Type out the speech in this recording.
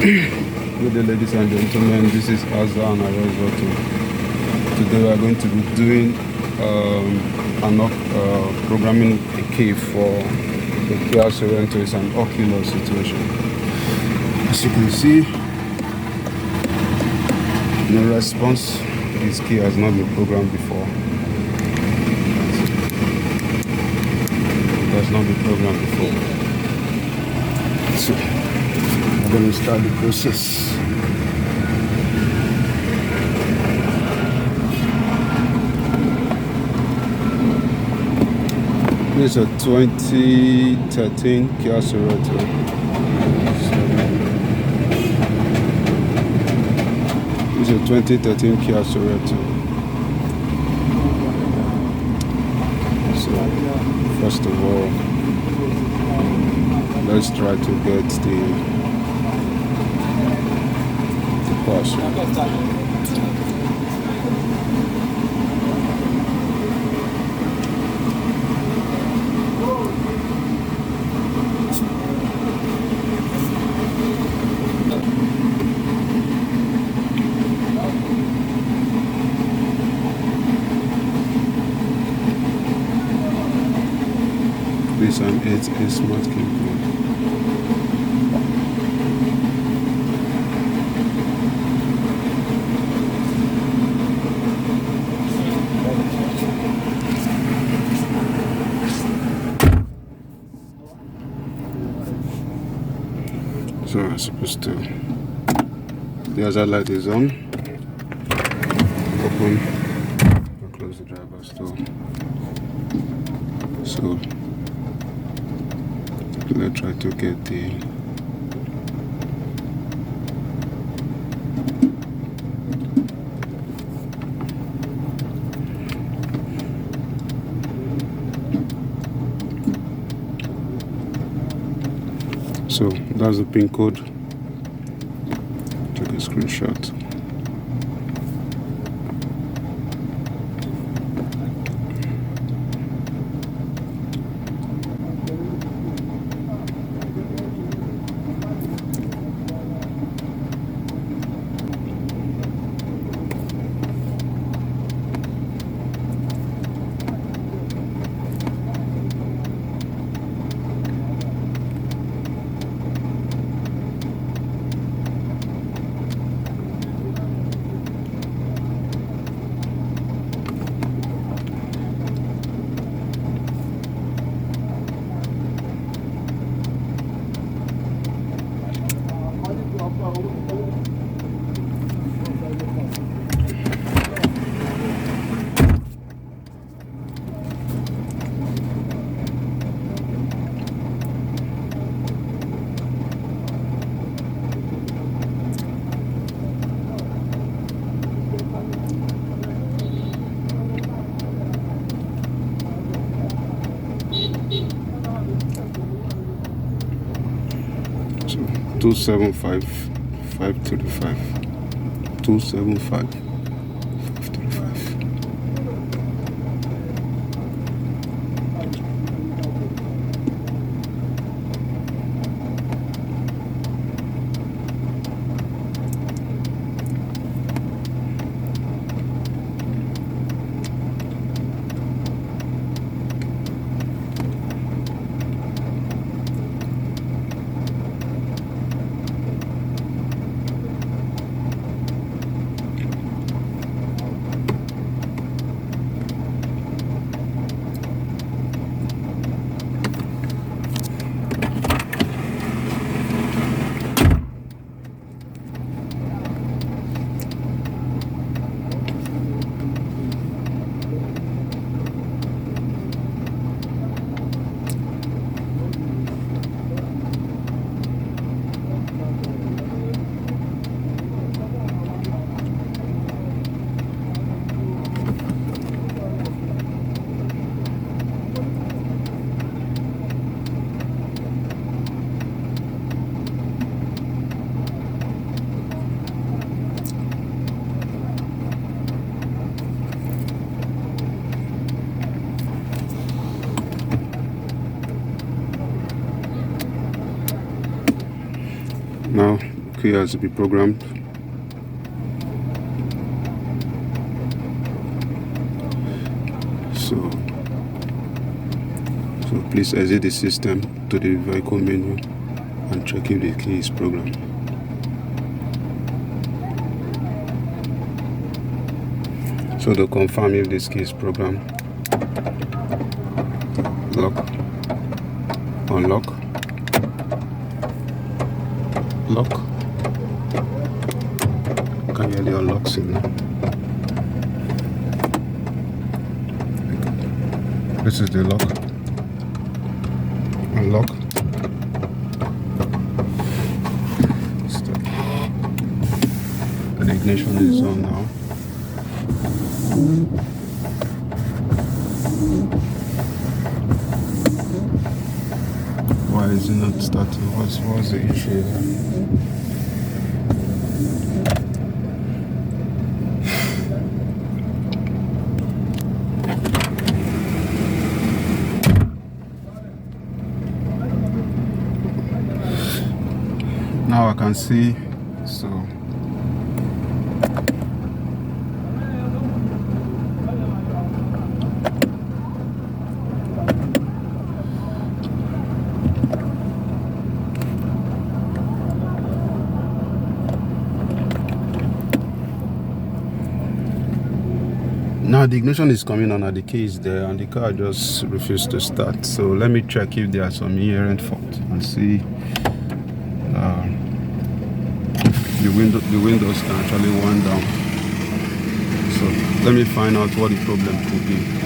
Good day, ladies and gentlemen. This is Azza and Autel. Today we are going to be doing programming a key for the Kia Cerato. It's an ocular situation. As you can see, no response. This key has not been programmed before. It has not been programmed before. So I'm going to start the process. This is a 2013 Kia Cerato. This is a 2013 Kia Cerato. So, first of all, let's try to get the password. This is an 8A smart keyboard. So I'm supposed to, the other light is on, open or close the driver's door. So let's try to get the so that's the pin code. Take a screenshot. So 275,535. 275,535. Now you key has to be programmed. So please exit the system to the vehicle menu and check if the key is programmed. So to confirm if this key is programmed, lock, unlock, lock. Can you hear the unlock signal? This is the lock. Unlock. Stop. The ignition is on now. Why is it not starting? What's the issue? Now I can see. So now the ignition is coming on and the key is there and the car just refused to start. So let me check if there are some inherent fault and see. The windows can actually wind down. So let me find out what the problem could be.